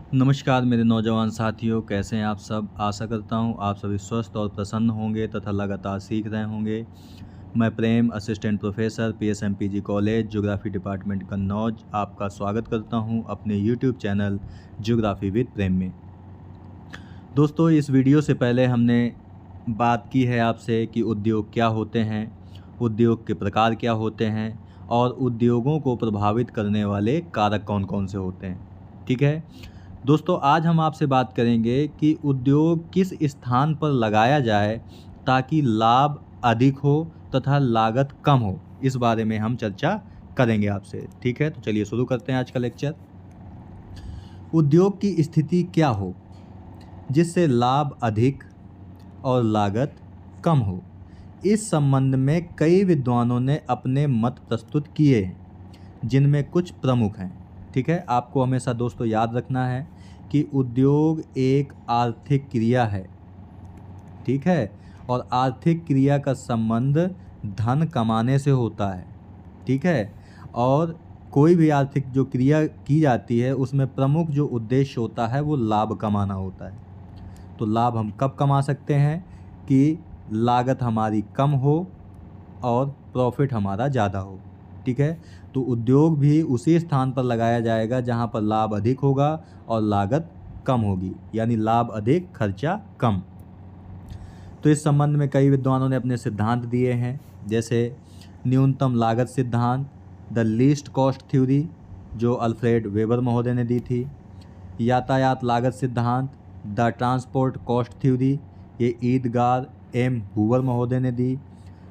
नमस्कार मेरे नौजवान साथियों, कैसे हैं आप सब। आशा करता हूं आप सभी स्वस्थ और प्रसन्न होंगे तथा लगातार सीख रहे होंगे। मैं Prem, assistant professor PSMPG college geography department Kannauj आपका स्वागत करता हूं अपने YouTube channel geography with Prem में। दोस्तों, इस वीडियो से पहले हमने बात की है आपसे कि उद्योग क्या होते हैं, उद्योग के प्रकार क्या होते हैं और उद्योगों को प्रभावित करने वाले कारक कौन कौन से होते हैं। ठीक है दोस्तों, आज हम आपसे बात करेंगे कि उद्योग किस स्थान पर लगाया जाए ताकि लाभ अधिक हो तथा लागत कम हो। इस बारे में हम चर्चा करेंगे आपसे। ठीक है, तो चलिए शुरू करते हैं आज का लेक्चर। उद्योग की स्थिति क्या हो जिससे लाभ अधिक और लागत कम हो। इस संबंध में कई विद्वानों ने अपने मत प्रस्तुत किए हैं, जिनमें कुछ प्रमुख हैं। ठीक है, आपको हमेशा दोस्तों याद रखना है कि उद्योग एक आर्थिक क्रिया है। ठीक है, और आर्थिक क्रिया का संबंध धन कमाने से होता है। ठीक है, और कोई भी आर्थिक जो क्रिया की जाती है उसमें प्रमुख जो उद्देश्य होता है वो लाभ कमाना होता है। तो लाभ हम कब कमा सकते हैं कि लागत हमारी कम हो और प्रॉफिट हमारा ज़्यादा हो। ठीक है, तो उद्योग भी उसी स्थान पर लगाया जाएगा जहां पर लाभ अधिक होगा और लागत कम होगी, यानी लाभ अधिक खर्चा कम। तो इस संबंध में कई विद्वानों ने अपने सिद्धांत दिए हैं, जैसे न्यूनतम लागत सिद्धांत, द लीस्ट कॉस्ट थ्योरी, जो अल्फ्रेड वेबर महोदय ने दी थी। यातायात लागत सिद्धांत, द ट्रांसपोर्ट कॉस्ट थ्योरी, ये एडगार एम हूवर महोदय ने दी।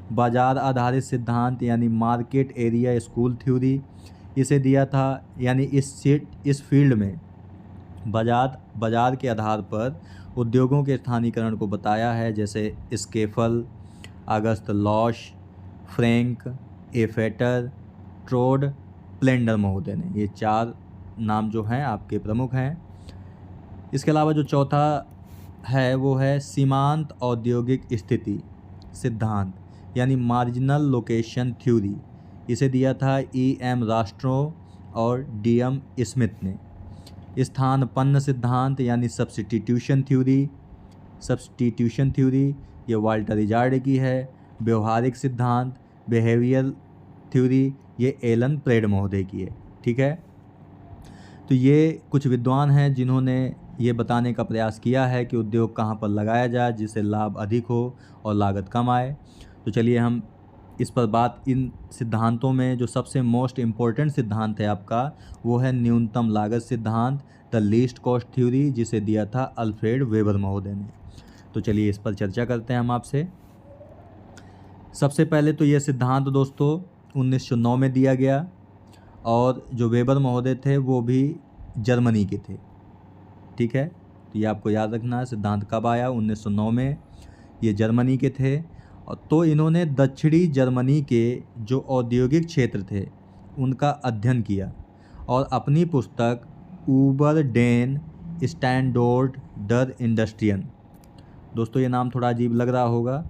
बाजार आधारित सिद्धांत यानी मार्केट एरिया स्कूल थ्योरी, इसे दिया था, यानी इस फील्ड में बाजार के आधार पर उद्योगों के स्थानीयकरण को बताया है, जैसे स्केफल, अगस्त लॉश, फ्रैंक, एफेटर, ट्रोड, प्लेंडर महोदय ने। ये चार नाम जो हैं आपके प्रमुख हैं। इसके अलावा जो चौथा है वो है सीमांत औद्योगिक स्थिति सिद्धांत, यानी मार्जिनल लोकेशन थ्योरी, इसे दिया था एम रास्ट्रो और डीएम स्मिथ ने। स्थानपन्न सिद्धांत यानी सब्स्टिट्यूशन थ्योरी, ये वाल्टर इजार्ड की है। व्यवहारिक सिद्धांत बिहेवियर थ्योरी, ये एलन प्रेड महोदय की है। ठीक है, तो ये कुछ विद्वान हैं जिन्होंने ये बताने का प्रयास किया है कि उद्योग कहाँ पर लगाया जाए जिससे लाभ अधिक हो और लागत कम आए। तो चलिए हम इस पर इन सिद्धांतों में जो सबसे मोस्ट इम्पोर्टेंट सिद्धांत है आपका, वो है न्यूनतम लागत सिद्धांत, द लीस्ट कॉस्ट थ्योरी, जिसे दिया था अल्फ्रेड वेबर महोदय ने। तो चलिए इस पर चर्चा करते हैं हम आपसे। सबसे पहले तो ये सिद्धांत दोस्तों 1909 में दिया गया, और जो वेबर महोदय थे वो भी जर्मनी के थे। ठीक है, तो ये आपको याद रखना है, सिद्धांत कब आया, 1909 में। ये जर्मनी के थे, और तो इन्होंने दक्षिणी जर्मनी के जो औद्योगिक क्षेत्र थे उनका अध्ययन किया और अपनी पुस्तक ऊबर डेन स्टैंडोर्ड डर इंडस्ट्रियन, दोस्तों ये नाम थोड़ा अजीब लग रहा होगा,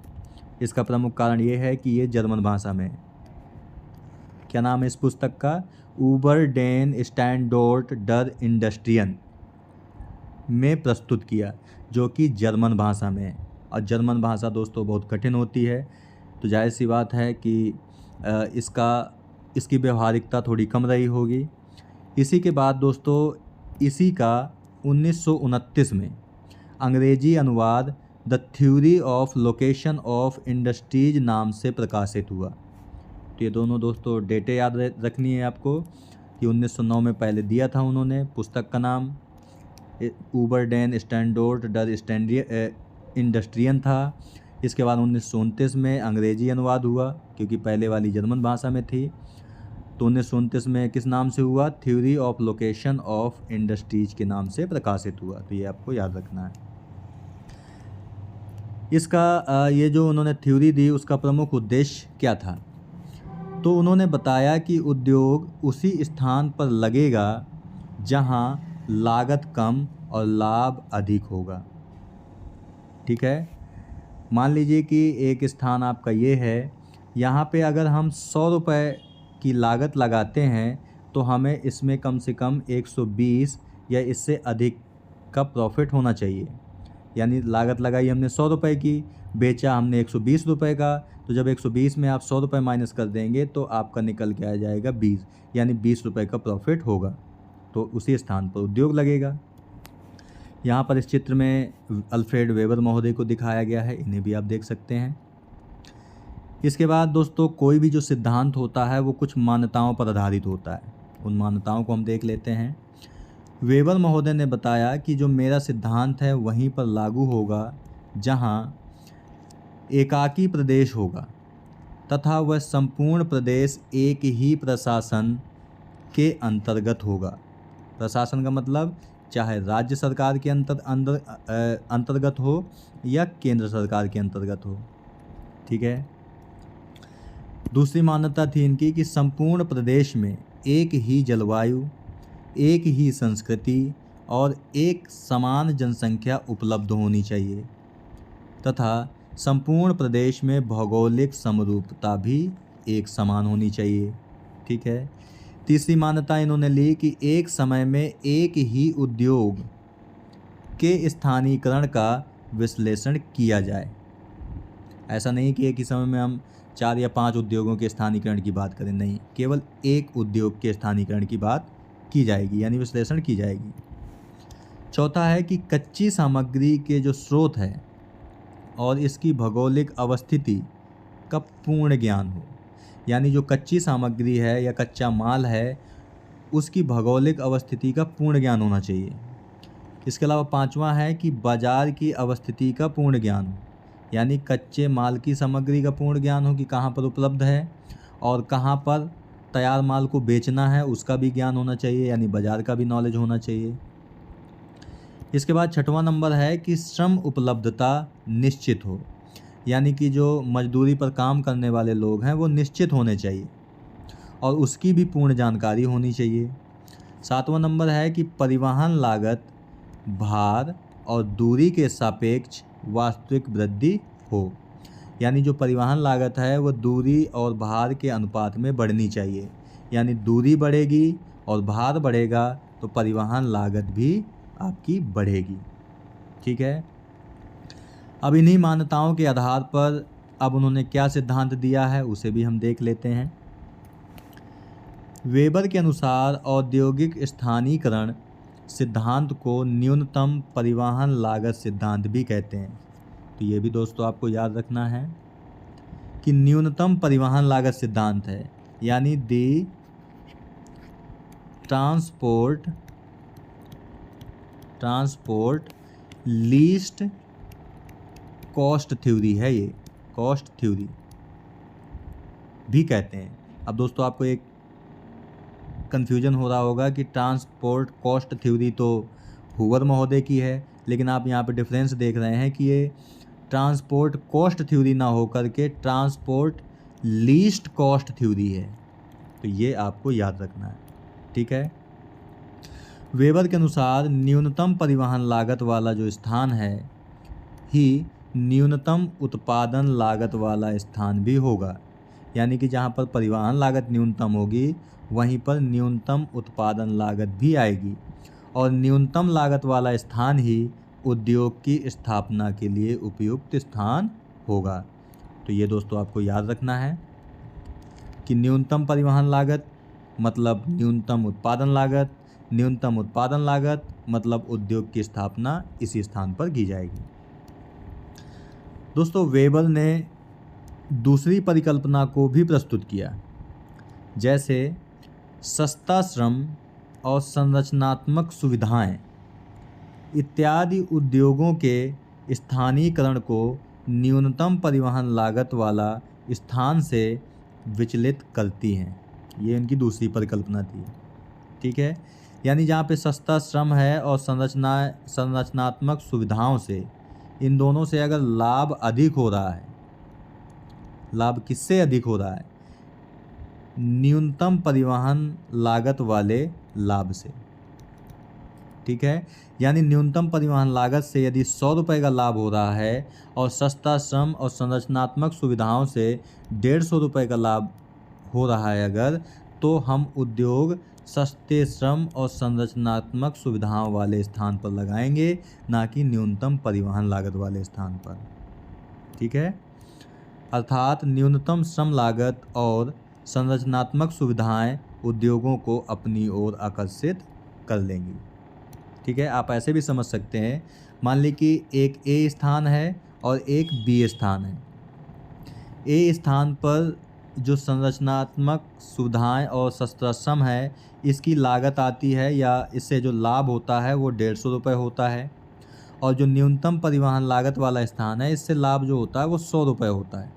इसका प्रमुख कारण ये है कि ये जर्मन भाषा में है। क्या नाम है इस पुस्तक का? ऊबर डेन स्टैंडोर्ड डर इंडस्ट्रियन में प्रस्तुत किया, जो कि जर्मन भाषा में है। और जर्मन भाषा दोस्तों बहुत कठिन होती है, तो जाहिर सी बात है कि इसकी व्यवहारिकता थोड़ी कम रही होगी। इसी के बाद दोस्तों इसी का 1929 में अंग्रेजी अनुवाद the theory of location of industries नाम से प्रकाशित हुआ। तो ये दोनों दोस्तों डेटे याद रखनी है आपको कि 1909 में पहले दिया था उन्होंने, पुस्तक का नाम ऊबर डेन स्टैंडोर्ड डर इंडस्ट्रियन था। इसके बाद 1929 में अंग्रेजी अनुवाद हुआ, क्योंकि पहले वाली जर्मन भाषा में थी। तो 1929 में किस नाम से हुआ? Theory of location of industries के नाम से प्रकाशित हुआ। तो ये आपको याद रखना है। इसका ये जो उन्होंने थ्योरी दी उसका प्रमुख उद्देश्य क्या था? तो उन्होंने बताया कि उद्योग उसी स्थान पर लगेगा जहां लागत कम और लाभ अधिक होगा। ठीक है, मान लीजिए कि एक स्थान आपका ये है, यहाँ पे अगर हम 100 रुपये की लागत लगाते हैं तो हमें इसमें कम से कम 120 या इससे अधिक का प्रॉफिट होना चाहिए। यानी लागत लगाई हमने 100 रुपये की, बेचा हमने 120 रुपये का, तो जब 120 में आप 100 रुपये माइनस कर देंगे तो आपका निकल के आ जाएगा 20, यानी 20 रुपये का प्रॉफिट होगा। तो उसी स्थान पर उद्योग लगेगा। यहाँ पर इस चित्र में अल्फ्रेड वेबर महोदय को दिखाया गया है, इन्हें भी आप देख सकते हैं। इसके बाद दोस्तों, कोई भी जो सिद्धांत होता है वो कुछ मान्यताओं पर आधारित होता है। उन मान्यताओं को हम देख लेते हैं। वेबर महोदय ने बताया कि जो मेरा सिद्धांत है वहीं पर लागू होगा जहाँ एकाकी प्रदेश होगा तथा वह संपूर्ण प्रदेश एक ही प्रशासन के अंतर्गत होगा। प्रशासन का मतलब चाहे राज्य सरकार के अंतर्गत हो या केंद्र सरकार के अंतर्गत हो। ठीक है। दूसरी मान्यता थी इनकी कि संपूर्ण प्रदेश में एक ही जलवायु, एक ही संस्कृति और एक समान जनसंख्या उपलब्ध होनी चाहिए तथा संपूर्ण प्रदेश में भौगोलिक समरूपता भी एक समान होनी चाहिए। ठीक है। तीसरी मान्यता इन्होंने ली कि एक समय में एक ही उद्योग के स्थानीयकरण का विश्लेषण किया जाए। ऐसा नहीं कि एक ही समय में हम 4 या 5 उद्योगों के स्थानीयकरण की बात करें, नहीं, केवल एक उद्योग के स्थानीयकरण की बात की जाएगी, यानी विश्लेषण की जाएगी। चौथा है कि कच्ची सामग्री के जो स्रोत है और इसकी भौगोलिक अवस्थिति का पूर्ण ज्ञान हो। यानी जो कच्ची सामग्री है या कच्चा माल है उसकी भौगोलिक अवस्थिति का पूर्ण ज्ञान होना चाहिए। इसके अलावा पांचवा है कि बाजार की अवस्थिति का पूर्ण ज्ञान हो। यानी कच्चे माल की सामग्री का पूर्ण ज्ञान हो कि कहाँ पर उपलब्ध है और कहाँ पर तैयार माल को बेचना है, उसका भी ज्ञान होना चाहिए, यानी बाजार का भी नॉलेज होना चाहिए। इसके बाद छठवां नंबर है कि श्रम उपलब्धता निश्चित हो। यानी कि जो मजदूरी पर काम करने वाले लोग हैं वो निश्चित होने चाहिए और उसकी भी पूर्ण जानकारी होनी चाहिए। सातवां नंबर है कि परिवहन लागत, भार और दूरी के सापेक्ष वास्तविक वृद्धि हो। यानी जो परिवहन लागत है वो दूरी और भार के अनुपात में बढ़नी चाहिए। यानी दूरी बढ़ेगी और भार बढ़ेगा तो परिवहन लागत भी आपकी बढ़ेगी। ठीक है। अब इन्हीं मान्यताओं के आधार पर अब उन्होंने क्या सिद्धांत दिया है उसे भी हम देख लेते हैं। वेबर के अनुसार औद्योगिक स्थानीयकरण सिद्धांत को न्यूनतम परिवहन लागत सिद्धांत भी कहते हैं। तो ये भी दोस्तों आपको याद रखना है कि न्यूनतम परिवहन लागत सिद्धांत है, यानी दी ट्रांसपोर्ट लीस्ट कॉस्ट थ्योरी है। ये कॉस्ट थ्योरी भी कहते हैं। अब दोस्तों आपको एक कन्फ्यूजन हो रहा होगा कि ट्रांसपोर्ट कॉस्ट थ्योरी तो हूवर महोदय की है, लेकिन आप यहाँ पे डिफरेंस देख रहे हैं कि ये ट्रांसपोर्ट कॉस्ट थ्योरी ना होकर के ट्रांसपोर्ट लीस्ट कॉस्ट थ्योरी है। तो ये आपको याद रखना है। ठीक है। वेबर के अनुसार न्यूनतम परिवहन लागत वाला जो स्थान है ही न्यूनतम उत्पादन लागत वाला स्थान भी होगा। यानी कि जहाँ पर परिवहन लागत न्यूनतम होगी वहीं पर न्यूनतम उत्पादन लागत भी आएगी और न्यूनतम लागत वाला स्थान ही उद्योग की स्थापना के लिए उपयुक्त स्थान होगा। तो ये दोस्तों आपको याद रखना है कि न्यूनतम परिवहन लागत मतलब न्यूनतम उत्पादन लागत, न्यूनतम उत्पादन लागत मतलब उद्योग की स्थापना इसी स्थान पर की जाएगी। दोस्तों वेबर ने दूसरी परिकल्पना को भी प्रस्तुत किया, जैसे सस्ता श्रम और संरचनात्मक सुविधाएं इत्यादि उद्योगों के स्थानीयकरण को न्यूनतम परिवहन लागत वाला स्थान से विचलित करती हैं। ये इनकी दूसरी परिकल्पना थी। ठीक है। यानी जहाँ पे सस्ता श्रम है और संरचनात्मक सुविधाओं से, इन दोनों से अगर लाभ अधिक हो रहा है, लाभ किससे अधिक हो रहा है? न्यूनतम परिवहन लागत वाले लाभ से। ठीक है। यानी न्यूनतम परिवहन लागत से यदि 100 रुपये का लाभ हो रहा है और सस्ता श्रम और संरचनात्मक सुविधाओं से 150 रुपये का लाभ हो रहा है अगर, तो हम उद्योग सस्ते श्रम और संरचनात्मक सुविधाओं वाले स्थान पर लगाएंगे, ना कि न्यूनतम परिवहन लागत वाले स्थान पर। ठीक है, अर्थात न्यूनतम श्रम लागत और संरचनात्मक सुविधाएं उद्योगों को अपनी ओर आकर्षित कर लेंगी। ठीक है, आप ऐसे भी समझ सकते हैं, मान ली कि एक ए स्थान है और एक बी स्थान है। ए स्थान पर जो संरचनात्मक सुविधाएं और सस्ता श्रम है, इसकी लागत आती है या इससे जो लाभ होता है वो 150 रुपये होता है, और जो न्यूनतम परिवहन लागत वाला स्थान है, इससे लाभ जो होता है वो 100 रुपये होता है।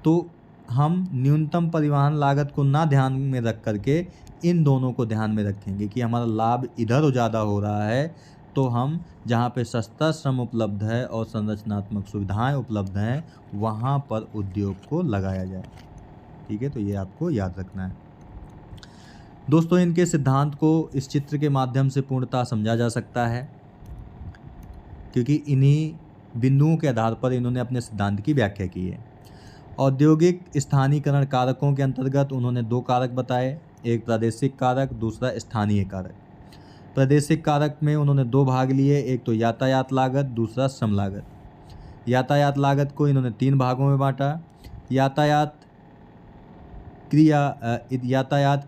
तो हम न्यूनतम परिवहन लागत को ना ध्यान में रख करके इन दोनों को ध्यान में रखेंगे कि हमारा लाभ इधर ज़्यादा हो रहा है, तो हम जहाँ पे सस्ता श्रम उपलब्ध है और संरचनात्मक सुविधाएं उपलब्ध हैं, वहाँ पर उद्योग को लगाया जाए। ठीक है, तो ये आपको याद रखना है दोस्तों। इनके सिद्धांत को इस चित्र के माध्यम से पूर्णतः समझा जा सकता है, क्योंकि इन्हीं बिंदुओं के आधार पर इन्होंने अपने सिद्धांत की व्याख्या की है। औद्योगिक स्थानीयकरण कारकों के अंतर्गत उन्होंने 2 कारक बताए, एक प्रादेशिक कारक, दूसरा स्थानीय कारक। प्रादेशिक कारक में उन्होंने 2 भाग लिए, एक तो यातायात लागत, दूसरा श्रम लागत। यातायात लागत को इन्होंने 3 भागों में बांटा। यातायात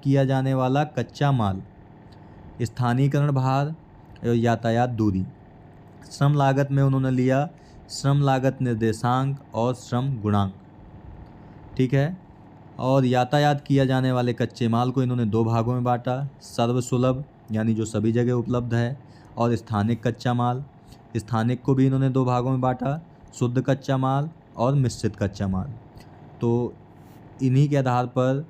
किया जाने वाला कच्चा माल, स्थानीयकरण भार और यातायात दूरी। श्रम लागत में उन्होंने लिया श्रम लागत निर्देशांक और श्रम गुणांक। ठीक है, और यातायात किया जाने वाले कच्चे माल को इन्होंने 2 भागों में बांटा, सर्वसुलभ यानी जो सभी जगह उपलब्ध है, और स्थानिक कच्चा माल। स्थानिक को भी इन्होंने 2 भागों में बांटा, शुद्ध कच्चा माल और मिश्रित कच्चा माल। तो इन्हीं के आधार पर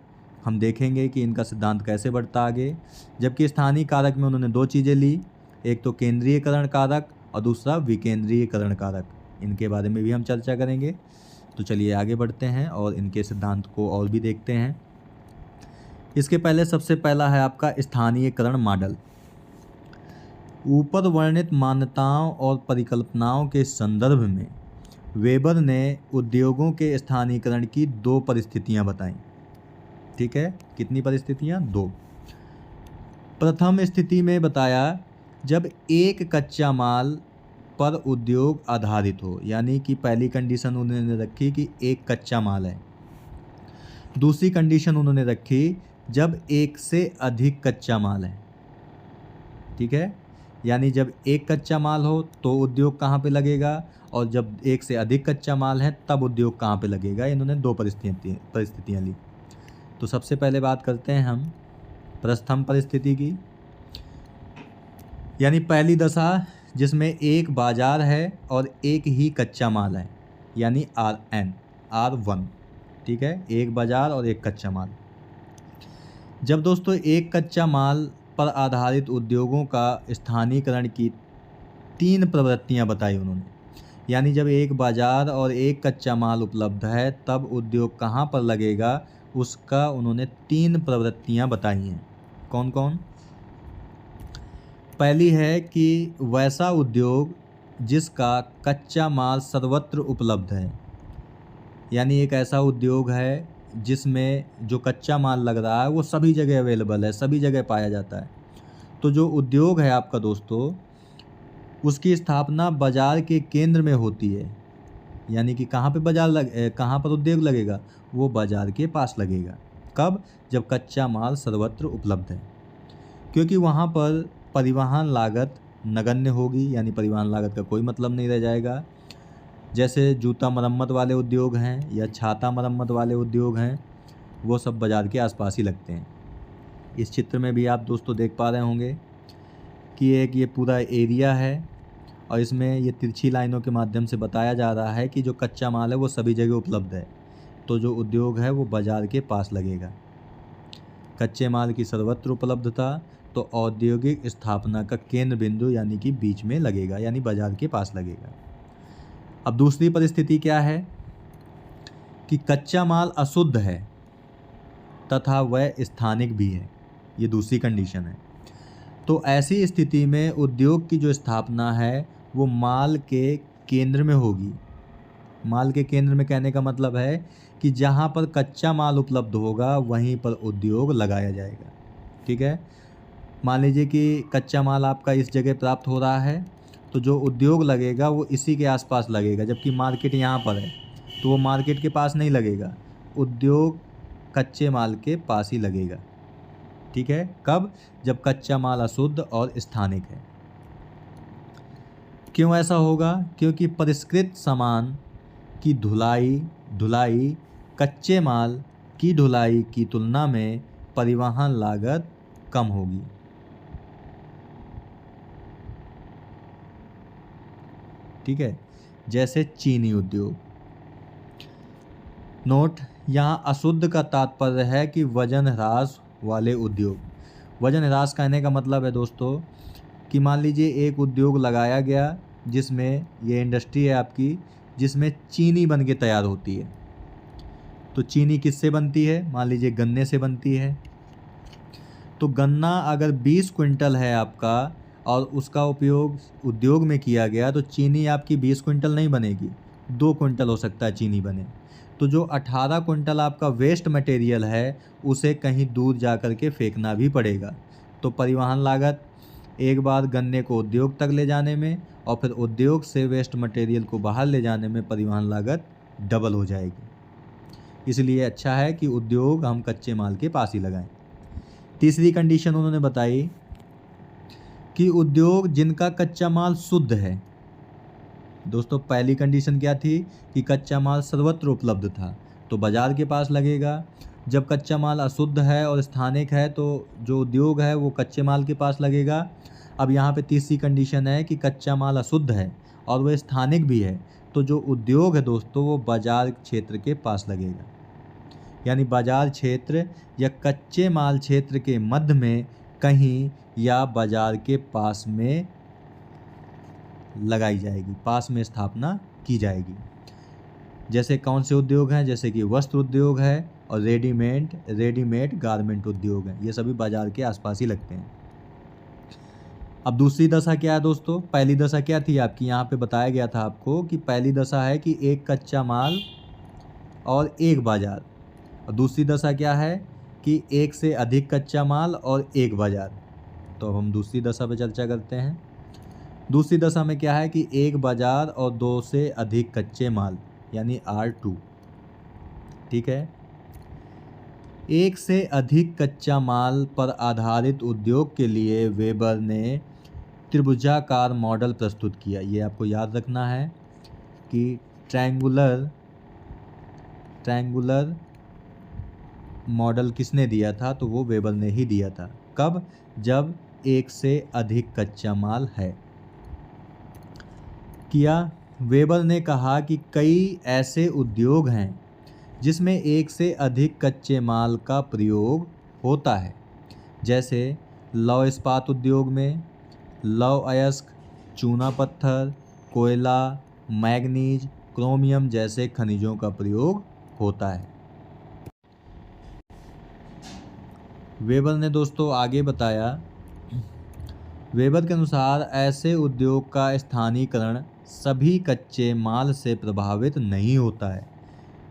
हम देखेंगे कि इनका सिद्धांत कैसे बढ़ता आगे। जबकि स्थानीय कारक में उन्होंने 2 चीज़ें ली, एक तो केंद्रीयकरण कारक और दूसरा विकेंद्रीयकरण कारक। इनके बारे में भी हम चर्चा करेंगे। तो चलिए आगे बढ़ते हैं और इनके सिद्धांत को और भी देखते हैं। इसके पहले सबसे पहला है आपका स्थानीयकरण मॉडल। ऊपर वर्णित मान्यताओं और परिकल्पनाओं के संदर्भ में वेबर ने उद्योगों के स्थानीयकरण की 2 परिस्थितियां बताईं। ठीक है, कितनी परिस्थितियां? 2। प्रथम स्थिति में बताया जब एक कच्चा माल पर उद्योग आधारित हो, यानी कि पहली कंडीशन उन्होंने रखी कि एक कच्चा माल है। दूसरी कंडीशन उन्होंने रखी जब एक से अधिक कच्चा माल है। ठीक है, यानी जब एक कच्चा माल हो तो उद्योग कहाँ पे लगेगा, और जब एक से अधिक कच्चा माल है तब उद्योग कहाँ पे लगेगा। इन्होंने 2 परिस्थितियाँ ली। तो सबसे पहले बात करते हैं हम प्रथम परिस्थिति की, यानी पहली दशा जिसमें एक बाजार है और एक ही कच्चा माल है, यानी R1। ठीक है, एक बाजार और एक कच्चा माल। जब दोस्तों एक कच्चा माल पर आधारित उद्योगों का स्थानीयकरण की 3 प्रवृत्तियां बताई उन्होंने, यानी जब एक बाजार और एक कच्चा माल उपलब्ध है तब उद्योग कहाँ पर लगेगा, उसका उन्होंने 3 प्रवृत्तियां बताई हैं। कौन कौन? पहली है कि वैसा उद्योग जिसका कच्चा माल सर्वत्र उपलब्ध है, यानी एक ऐसा उद्योग है जिसमें जो कच्चा माल लग रहा है वो सभी जगह अवेलेबल है, सभी जगह पाया जाता है। तो जो उद्योग है आपका दोस्तों, उसकी स्थापना बाजार के केंद्र में होती है, यानी कि कहाँ पर उद्योग लगेगा, वो बाजार के पास लगेगा। कब? जब कच्चा माल सर्वत्र उपलब्ध है, क्योंकि वहाँ पर परिवहन लागत नगण्य होगी, यानी परिवहन लागत का कोई मतलब नहीं रह जाएगा। जैसे जूता मरम्मत वाले उद्योग हैं या छाता मरम्मत वाले उद्योग हैं, वो सब बाज़ार के आसपास ही लगते हैं। इस चित्र में भी आप दोस्तों देख पा रहे होंगे कि एक ये पूरा एरिया है और इसमें ये तिरछी लाइनों के माध्यम से बताया जा रहा है कि जो कच्चा माल है वो सभी जगह उपलब्ध है, तो जो उद्योग है वो बाज़ार के पास लगेगा। कच्चे माल की सर्वत्र उपलब्धता, तो औद्योगिक स्थापना का केंद्र बिंदु यानी कि बीच में लगेगा, यानी बाज़ार के पास लगेगा। अब दूसरी परिस्थिति क्या है कि कच्चा माल अशुद्ध है तथा वह स्थानिक भी है, ये दूसरी कंडीशन है। तो ऐसी स्थिति में उद्योग की जो स्थापना है वो माल के केंद्र में होगी। माल के केंद्र में कहने का मतलब है कि जहाँ पर कच्चा माल उपलब्ध होगा वहीं पर उद्योग लगाया जाएगा। ठीक है। मान लीजिए कि कच्चा माल आपका इस जगह प्राप्त हो रहा है, तो जो उद्योग लगेगा वो इसी के आसपास लगेगा, जबकि मार्केट यहाँ पर है तो वो मार्केट के पास नहीं लगेगा, उद्योग कच्चे माल के पास ही लगेगा। ठीक है। कब? जब कच्चा माल अशुद्ध और स्थानिक है। क्यों ऐसा होगा? क्योंकि परिष्कृत सामान की ढुलाई कच्चे माल की ढुलाई की तुलना में परिवहन लागत कम होगी। ठीक है। जैसे चीनी उद्योग। नोट, यहाँ अशुद्ध का तात्पर्य है कि वजन ह्रास वाले उद्योग। वजन ह्रास कहने का मतलब है दोस्तों कि मान लीजिए एक उद्योग लगाया गया जिसमें ये इंडस्ट्री है आपकी, जिसमें चीनी बन के तैयार होती है। तो चीनी किससे बनती है? मान लीजिए गन्ने से बनती है। तो गन्ना अगर 20 क्विंटल है आपका और उसका उपयोग उद्योग में किया गया, तो चीनी आपकी 20 क्विंटल नहीं बनेगी, 2 क्विंटल हो सकता है चीनी बने। तो जो 18 क्विंटल आपका वेस्ट मटेरियल है उसे कहीं दूर जा कर के फेंकना भी पड़ेगा। तो परिवहन लागत एक बार गन्ने को उद्योग तक ले जाने में और फिर उद्योग से वेस्ट मटेरियल को बाहर ले जाने में परिवहन लागत डबल हो जाएगी। इसलिए अच्छा है कि उद्योग हम कच्चे माल के पास ही लगाएं। तीसरी कंडीशन उन्होंने बताई कि उद्योग जिनका कच्चा माल शुद्ध है। दोस्तों पहली कंडीशन क्या थी कि कच्चा माल सर्वत्र उपलब्ध था, तो बाजार के पास लगेगा। जब कच्चा माल अशुद्ध है और स्थानिक है तो जो उद्योग है वो कच्चे माल के पास लगेगा। अब यहाँ पे तीसरी कंडीशन है कि कच्चा माल अशुद्ध है और वह स्थानिक भी है, तो जो उद्योग है दोस्तों वो बाजार क्षेत्र के पास लगेगा। यानी बाजार क्षेत्र या कच्चे माल क्षेत्र के मध्य में कहीं या बाजार के पास में लगाई जाएगी, पास में स्थापना की जाएगी। जैसे कौन से उद्योग हैं? जैसे कि वस्त्र उद्योग है और रेडीमेड गारमेंट उद्योग है, ये सभी बाजार के आसपास ही लगते हैं। अब दूसरी दशा क्या है दोस्तों? पहली दशा क्या थी आपकी? यहाँ पे बताया गया था आपको कि पहली दशा है कि एक कच्चा माल और एक बाजार, और दूसरी दशा क्या है कि एक से अधिक कच्चा माल और एक बाजार। तो अब हम दूसरी दशा पर चर्चा करते हैं। दूसरी दशा में क्या है कि एक बाजार और 2 से अधिक कच्चे माल, यानी R2। ठीक है। एक से अधिक कच्चा माल पर आधारित उद्योग के लिए वेबर ने त्रिभुजाकार मॉडल प्रस्तुत किया। ये आपको याद रखना है कि ट्रायंगुलर मॉडल किसने दिया था? तो वो वेबर ने ही दिया था। कब? जब एक से अधिक कच्चा माल है। किया। वेबर ने कहा कि कई ऐसे उद्योग हैं जिसमें एक से अधिक कच्चे माल का प्रयोग होता है, जैसे लौह इस्पात उद्योग में लौह अयस्क, चूना पत्थर, कोयला, मैग्नीज, क्रोमियम जैसे खनिजों का प्रयोग होता है। वेबर ने दोस्तों आगे बताया, वेबर के अनुसार ऐसे उद्योग का स्थानीयकरण सभी कच्चे माल से प्रभावित नहीं होता है।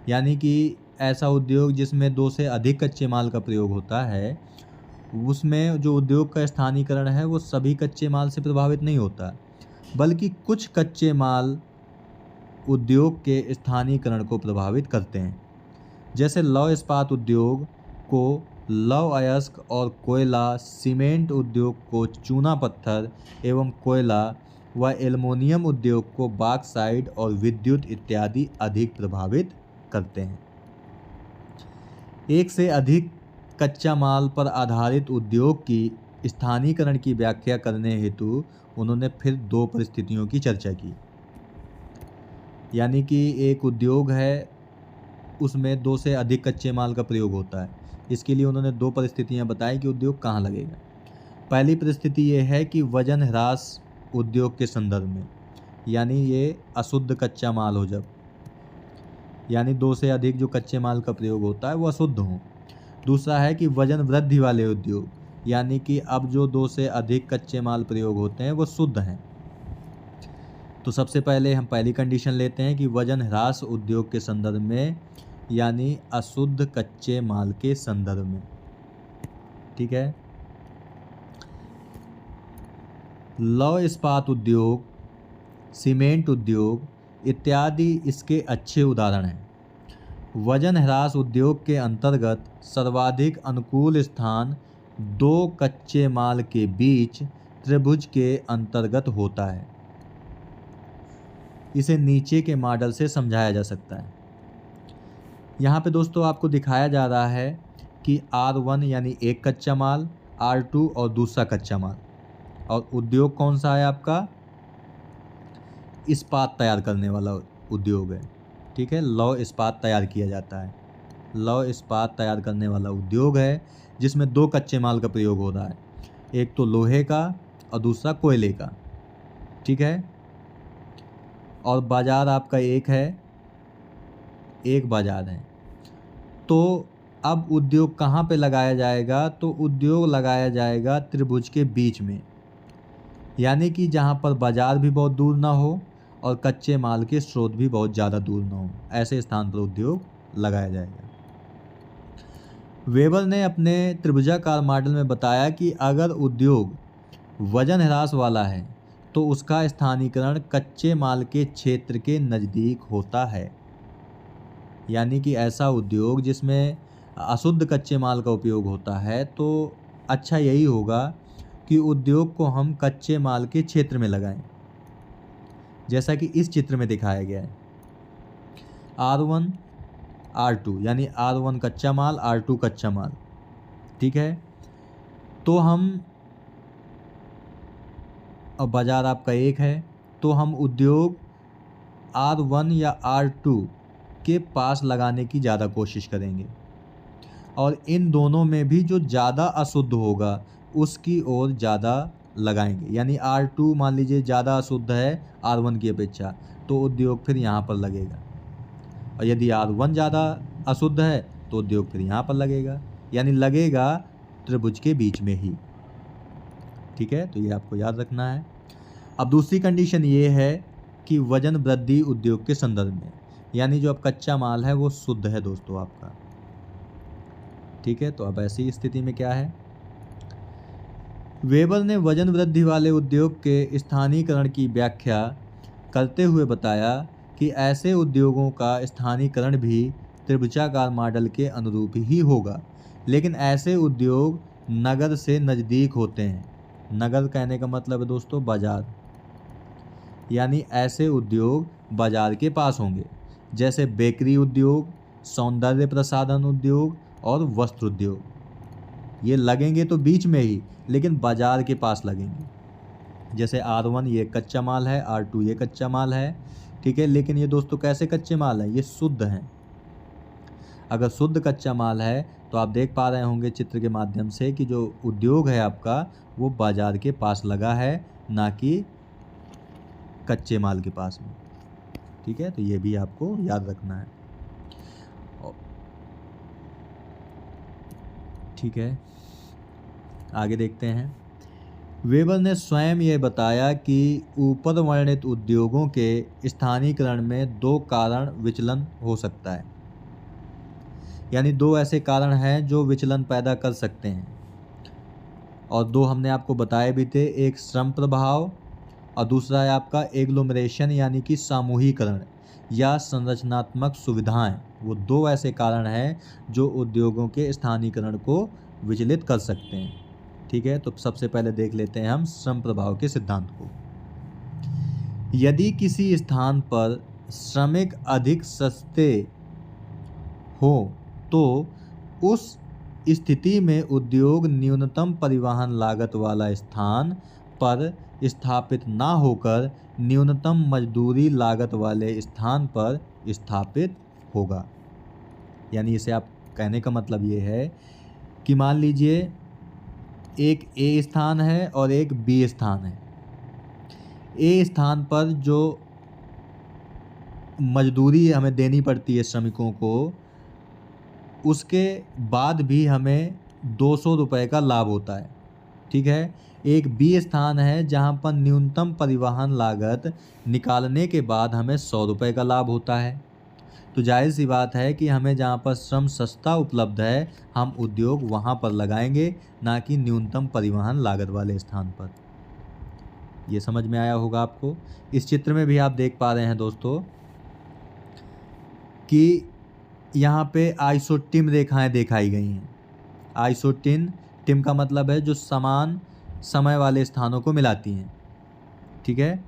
यानी कि ऐसा उद्योग जिसमें 2 से अधिक कच्चे माल का प्रयोग होता है, उसमें जो उद्योग का स्थानीयकरण है वो सभी कच्चे माल से प्रभावित नहीं होता, बल्कि कुछ कच्चे माल उद्योग के स्थानीयकरण को प्रभावित करते हैं। जैसे लौह इस्पात उद्योग को लौह अयस्क और कोयला, सीमेंट उद्योग को चूना पत्थर एवं कोयला व एल्युमिनियम उद्योग को बॉक्साइट और विद्युत इत्यादि अधिक प्रभावित करते हैं। एक से अधिक कच्चा माल पर आधारित उद्योग की स्थानीयकरण की व्याख्या करने हेतु उन्होंने फिर 2 परिस्थितियों की चर्चा की। यानी कि एक उद्योग है, उसमें 2 से अधिक कच्चे माल का प्रयोग होता है। इसके लिए उन्होंने 2 परिस्थितियां बताई कि उद्योग कहाँ लगेगा। पहली परिस्थिति ये है कि वजन ह्रास उद्योग के संदर्भ में, यानी ये अशुद्ध कच्चा माल हो, जब यानी 2 से अधिक जो कच्चे माल का प्रयोग होता है वो अशुद्ध हो। दूसरा है कि वजन वृद्धि वाले उद्योग, यानी कि अब जो 2 से अधिक कच्चे माल प्रयोग होते हैं वो शुद्ध हैं। तो सबसे पहले हम पहली कंडीशन लेते हैं कि वजन ह्रास उद्योग के संदर्भ में, यानी अशुद्ध कच्चे माल के संदर्भ में। ठीक है। लौह इस्पात उद्योग, सीमेंट उद्योग इत्यादि इसके अच्छे उदाहरण हैं। वजन ह्रास उद्योग के अंतर्गत सर्वाधिक अनुकूल स्थान दो कच्चे माल के बीच त्रिभुज के अंतर्गत होता है। इसे नीचे के मॉडल से समझाया जा सकता है। यहाँ पे दोस्तों आपको दिखाया जा रहा है कि R1 यानी एक कच्चा माल, R2 और दूसरा कच्चा माल, और उद्योग कौन सा है आपका, इस्पात तैयार करने वाला उद्योग है। ठीक है, लौह इस्पात तैयार किया जाता है। लौह इस्पात तैयार करने वाला उद्योग है जिसमें दो कच्चे माल का प्रयोग हो रहा है, एक तो लोहे का और दूसरा कोयले का। ठीक है, और बाजार आपका एक है, एक बाजार है। तो अब उद्योग कहाँ पे लगाया जाएगा, तो उद्योग लगाया जाएगा त्रिभुज के बीच में, यानी कि जहाँ पर बाजार भी बहुत दूर ना हो और कच्चे माल के स्रोत भी बहुत ज़्यादा दूर ना हो, ऐसे स्थान पर उद्योग लगाया जाएगा। वेबर ने अपने त्रिभुजाकार मॉडल में बताया कि अगर उद्योग वजन ह्रास वाला है तो उसका स्थानीकरण कच्चे माल के क्षेत्र के नज़दीक होता है। यानी कि ऐसा उद्योग जिसमें अशुद्ध कच्चे माल का उपयोग होता है, तो अच्छा यही होगा कि उद्योग को हम कच्चे माल के क्षेत्र में लगाएं, जैसा कि इस चित्र में दिखाया गया है। R1 R2 यानी R1 कच्चा माल, R2 कच्चा माल। ठीक है, तो हम, और बाजार आपका एक है, तो हम उद्योग R1 या R2 के पास लगाने की ज़्यादा कोशिश करेंगे, और इन दोनों में भी जो ज़्यादा अशुद्ध होगा उसकी ओर ज़्यादा लगाएंगे। यानी R2 मान लीजिए ज़्यादा अशुद्ध है R1 की अपेक्षा, तो उद्योग फिर यहाँ पर लगेगा, और यदि R1 ज़्यादा अशुद्ध है तो उद्योग फिर यहाँ पर लगेगा, यानी लगेगा त्रिभुज के बीच में ही। ठीक है, तो ये आपको याद रखना है। अब दूसरी कंडीशन ये है कि वजन वृद्धि उद्योग के संदर्भ में, यानी जो अब कच्चा माल है वो शुद्ध है दोस्तों आपका। ठीक है, तो अब ऐसी स्थिति में क्या है, वेबर ने वजन वृद्धि वाले उद्योग के स्थानीयकरण की व्याख्या करते हुए बताया कि ऐसे उद्योगों का स्थानीयकरण भी त्रिभुजाकार मॉडल के अनुरूप ही होगा, लेकिन ऐसे उद्योग नगर से नज़दीक होते हैं। नगर कहने का मतलब है दोस्तों बाजार, यानी ऐसे उद्योग बाजार के पास होंगे, जैसे बेकरी उद्योग, सौंदर्य प्रसाधन उद्योग और वस्त्र उद्योग। ये लगेंगे तो बीच में ही, लेकिन बाजार के पास लगेंगे। जैसे R1 ये कच्चा माल है, R2 ये कच्चा माल है। ठीक है, लेकिन ये दोस्तों कैसे कच्चे माल हैं, ये शुद्ध हैं। अगर शुद्ध कच्चा माल है तो आप देख पा रहे होंगे चित्र के माध्यम से कि जो उद्योग है आपका वो बाजार के पास लगा है, ना कि कच्चे माल के पास में। ठीक है, तो ये भी आपको याद रखना है। ठीक है, आगे देखते हैं। वेबर ने स्वयं ये बताया कि ऊपर वर्णित उद्योगों के स्थानीयकरण में दो कारण विचलन हो सकता है, यानी दो ऐसे कारण हैं जो विचलन पैदा कर सकते हैं, और दो हमने आपको बताए भी थे, एक श्रम प्रभाव और दूसरा है आपका एग्लोमरेशन यानी कि सामूहिकरण या संरचनात्मक सुविधाएं। वो दो ऐसे कारण हैं जो उद्योगों के स्थानीयकरण को विचलित कर सकते हैं। ठीक है, तो सबसे पहले देख लेते हैं हम श्रम प्रभाव के सिद्धांत को। यदि किसी स्थान पर श्रमिक अधिक सस्ते हो तो उस स्थिति में उद्योग न्यूनतम परिवहन लागत वाला स्थान पर स्थापित ना होकर न्यूनतम मजदूरी लागत वाले स्थान पर स्थापित होगा। यानी इसे आप कहने का मतलब ये है कि मान लीजिए एक ए स्थान है और एक बी स्थान है। ए स्थान पर जो मजदूरी हमें देनी पड़ती है श्रमिकों को, उसके बाद भी हमें 200 रुपये का लाभ होता है। ठीक है, एक बी स्थान है जहां पर न्यूनतम परिवहन लागत निकालने के बाद हमें 100 रुपये का लाभ होता है। तो जाहिर सी बात है कि हमें जहां पर श्रम सस्ता उपलब्ध है हम उद्योग वहां पर लगाएंगे, ना कि न्यूनतम परिवहन लागत वाले स्थान पर। ये समझ में आया होगा आपको। इस चित्र में भी आप देख पा रहे हैं दोस्तों कि यहाँ पे आइसोटिम रेखाएं दिखाई गई हैं। आइसोटिन टिम का मतलब है जो समान समय वाले स्थानों को मिलाती हैं। ठीक है,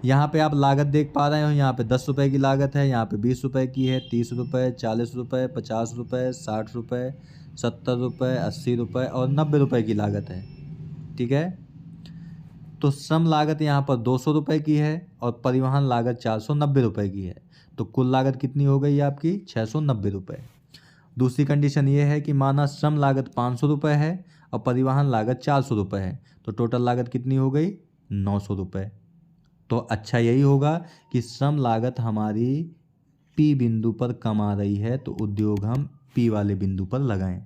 यहाँ पे आप लागत देख पा रहे हो, यहाँ पे 10 रुपये की लागत है, यहाँ पे 20 रुपये की है, 30 रुपये, 40 रुपये, 50 रुपये, 60 रुपये, 70 रुपये, 80 रुपये और 90 रुपये की लागत है। ठीक है, तो श्रम लागत यहाँ पर 200 रुपये की है और परिवहन लागत 490 रुपये की है। तो कुल लागत कितनी हो गई आपकी? 690 रुपये। दूसरी कंडीशन ये है कि माना श्रम लागत 500 रुपये है और परिवहन लागत 400 रुपये है, तो टोटल लागत कितनी हो गई? 900 रुपये। तो अच्छा यही होगा कि श्रम लागत हमारी पी बिंदु पर कम आ रही है, तो उद्योग हम पी वाले बिंदु पर लगाएं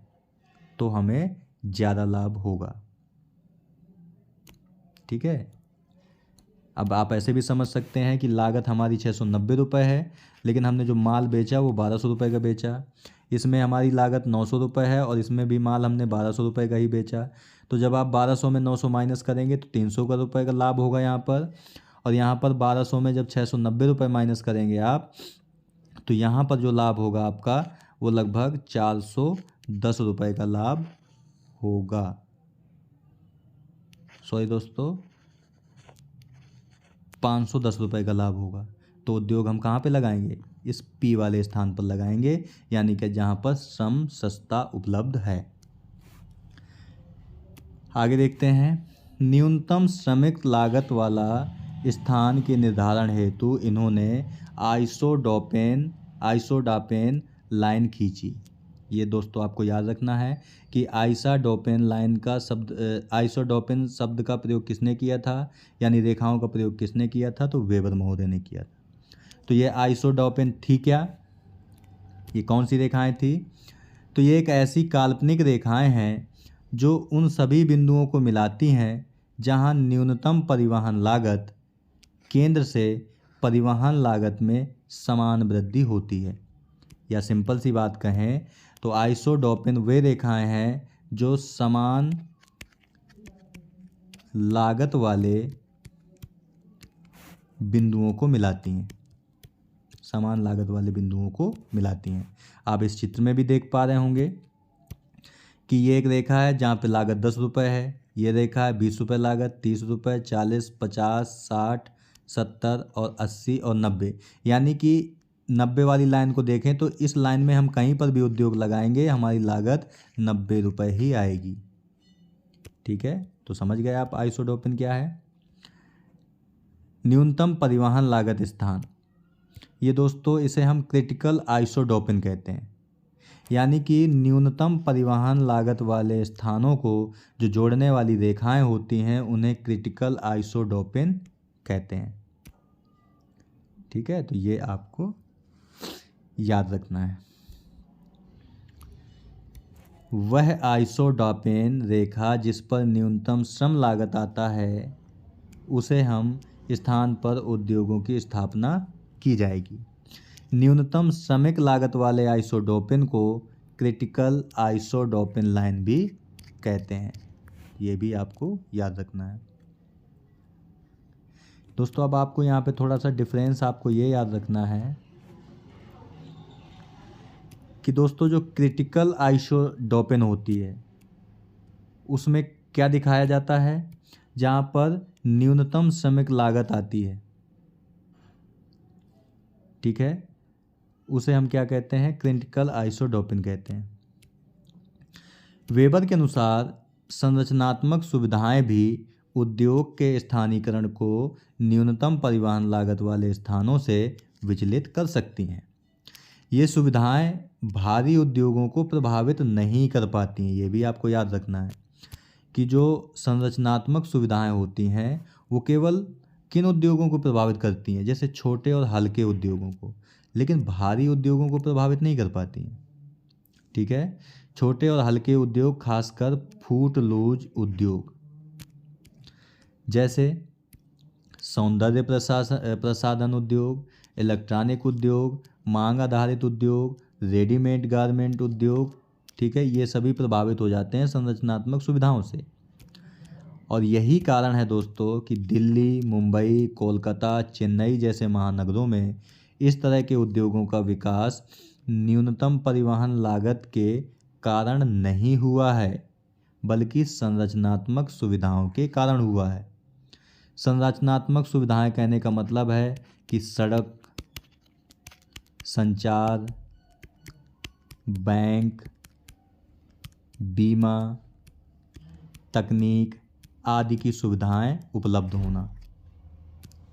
तो हमें ज़्यादा लाभ होगा। ठीक है, अब आप ऐसे भी समझ सकते हैं कि लागत हमारी 690 रुपये है, लेकिन हमने जो माल बेचा वो 1200 रुपये का बेचा। इसमें हमारी लागत 900 रुपये है और इसमें भी माल हमने 1200 रुपये का ही बेचा। तो जब आप 1200 में 900 माइनस करेंगे तो 300 का रुपये का लाभ होगा यहाँ पर। और यहाँ पर 1200 में जब 690 रुपये माइनस करेंगे आप, तो यहाँ पर जो लाभ होगा आपका वो लगभग 410 रुपये का लाभ होगा। सॉरी दोस्तों, 510 रुपये का लाभ होगा। तो उद्योग हम कहाँ पे लगाएंगे? इस पी वाले स्थान पर लगाएंगे, यानी कि जहाँ पर श्रम सस्ता उपलब्ध है। आगे देखते हैं, न्यूनतम श्रमिक लागत वाला स्थान के निर्धारण हेतु इन्होंने आइसोडापेन लाइन खींची। ये दोस्तों आपको याद रखना है कि आइसोडोपेन शब्द का प्रयोग किसने किया था, यानी रेखाओं का प्रयोग किसने किया था? तो वेबर महोदय ने किया था। तो ये आइसोडोपेन थी क्या? ये कौन सी रेखाएं थी? तो ये एक ऐसी काल्पनिक रेखाएं हैं जो उन सभी बिंदुओं को मिलाती हैं जहां न्यूनतम परिवहन लागत केंद्र से परिवहन लागत में समान वृद्धि होती है। या सिंपल सी बात कहें तो आइसोडोपेन वे रेखाएं हैं जो समान लागत वाले बिंदुओं को मिलाती हैं। समान लागत वाले बिंदुओं को मिलाती हैं। आप इस चित्र में भी देख पा रहे होंगे कि ये एक रेखा है जहाँ पे लागत 10 रुपये है, ये रेखा है 20 रुपये लागत, 30 रुपये, 40, 50, 60, 70 और 80 और 90। यानी कि 90 वाली लाइन को देखें तो इस लाइन में हम कहीं पर भी उद्योग लगाएंगे हमारी लागत 90 रुपये ही आएगी। ठीक है, तो समझ गए आप आइसोडोपेन क्या है। न्यूनतम परिवहन लागत स्थान, ये दोस्तों इसे हम क्रिटिकल आइसोडोपेन कहते हैं। यानी कि न्यूनतम परिवहन लागत वाले स्थानों को जो जोड़ने वाली रेखाएं होती हैं उन्हें क्रिटिकल आइसोडोपेन कहते हैं। ठीक है, तो ये आपको याद रखना है। वह आइसोडोपेन रेखा जिस पर न्यूनतम श्रम लागत आता है उसे हम स्थान पर उद्योगों की स्थापना की जाएगी। न्यूनतम श्रमिक लागत वाले आइसोडोपेन को क्रिटिकल आइसोडोपेन लाइन भी कहते हैं। ये भी आपको याद रखना है दोस्तों। अब आपको यहाँ पे थोड़ा सा डिफरेंस आपको ये याद रखना है कि दोस्तों जो क्रिटिकल आइसोडोपेन होती है उसमें क्या दिखाया जाता है? जहाँ पर न्यूनतम श्रमिक लागत आती है, ठीक है, उसे हम क्या कहते हैं? क्रिटिकल आइसोडोपेन कहते हैं। वेबर के अनुसार संरचनात्मक सुविधाएं भी उद्योग के स्थानीकरण को न्यूनतम परिवहन लागत वाले स्थानों से विचलित कर सकती हैं। ये सुविधाएं भारी उद्योगों को प्रभावित नहीं कर पाती हैं। ये भी आपको याद रखना है कि जो संरचनात्मक सुविधाएं होती हैं वो केवल किन उद्योगों को प्रभावित करती हैं? जैसे छोटे और हल्के उद्योगों को, लेकिन भारी उद्योगों को प्रभावित नहीं कर पाती हैं। ठीक है, छोटे और हल्के उद्योग खासकर फूट लूज उद्योग जैसे सौंदर्य प्रसाधन उद्योग, इलेक्ट्रॉनिक उद्योग, मांग आधारित उद्योग, रेडीमेड गारमेंट उद्योग, ठीक है, ये सभी प्रभावित हो जाते हैं संरचनात्मक सुविधाओं से। और यही कारण है दोस्तों कि दिल्ली, मुंबई, कोलकाता, चेन्नई जैसे महानगरों में इस तरह के उद्योगों का विकास न्यूनतम परिवहन लागत के कारण नहीं हुआ है, बल्कि संरचनात्मक सुविधाओं के कारण हुआ है। संरचनात्मक सुविधाएं कहने का मतलब है कि सड़क, संचार, बैंक, बीमा, तकनीक आदि की सुविधाएं उपलब्ध होना।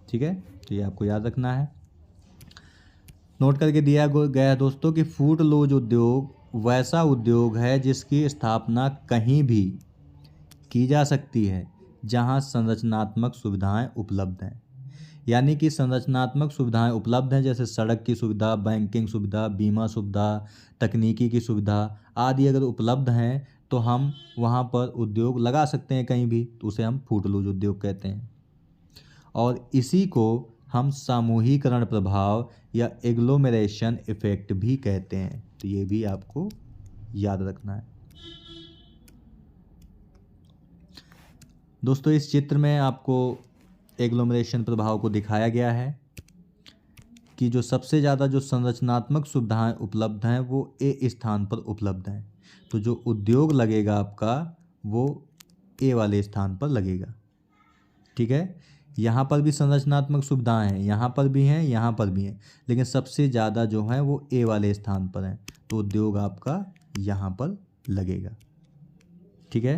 ठीक है, तो ये आपको याद रखना है। नोट करके दिया गया है दोस्तों कि फूड लॉज उद्योग वैसा उद्योग है जिसकी स्थापना कहीं भी की जा सकती है जहां संरचनात्मक सुविधाएं उपलब्ध हैं। यानी कि संरचनात्मक सुविधाएं उपलब्ध हैं, जैसे सड़क की सुविधा, बैंकिंग सुविधा, बीमा सुविधा, तकनीकी की सुविधा आदि अगर उपलब्ध हैं तो हम वहां पर उद्योग लगा सकते हैं कहीं भी, तो उसे हम फूड लॉज उद्योग कहते हैं। और इसी को हम सामूहिकरण प्रभाव या एग्लोमेरेशन इफेक्ट भी कहते हैं। तो ये भी आपको याद रखना है। दोस्तों इस चित्र में आपको एग्लोमेरेशन प्रभाव को दिखाया गया है कि जो सबसे ज़्यादा जो संरचनात्मक सुविधाएं उपलब्ध हैं वो ए स्थान पर उपलब्ध हैं। तो जो उद्योग लगेगा आपका वो ए वाले स्थान पर लगेगा। ठीक है, यहाँ पर भी संरचनात्मक सुविधाएं हैं, यहाँ पर भी हैं, यहाँ पर भी हैं, लेकिन सबसे ज़्यादा जो है वो ए वाले स्थान पर हैं, तो उद्योग आपका यहाँ पर लगेगा। ठीक है,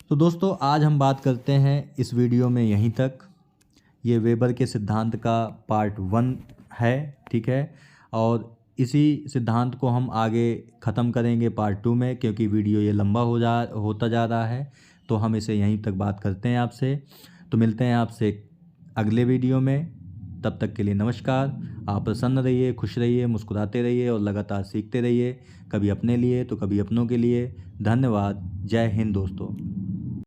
तो दोस्तों आज हम बात करते हैं इस वीडियो में यहीं तक। ये वेबर के सिद्धांत का पार्ट 1 है। ठीक है, और इसी सिद्धांत को हम आगे ख़त्म करेंगे पार्ट 2 में, क्योंकि वीडियो ये लंबा होता जा रहा है, तो हम इसे यहीं तक बात करते हैं आपसे। तो मिलते हैं आपसे अगले वीडियो में, तब तक के लिए नमस्कार। आप प्रसन्न रहिए, खुश रहिए, मुस्कुराते रहिए और लगातार सीखते रहिए, कभी अपने लिए तो कभी अपनों के लिए। धन्यवाद। जय हिंद दोस्तों।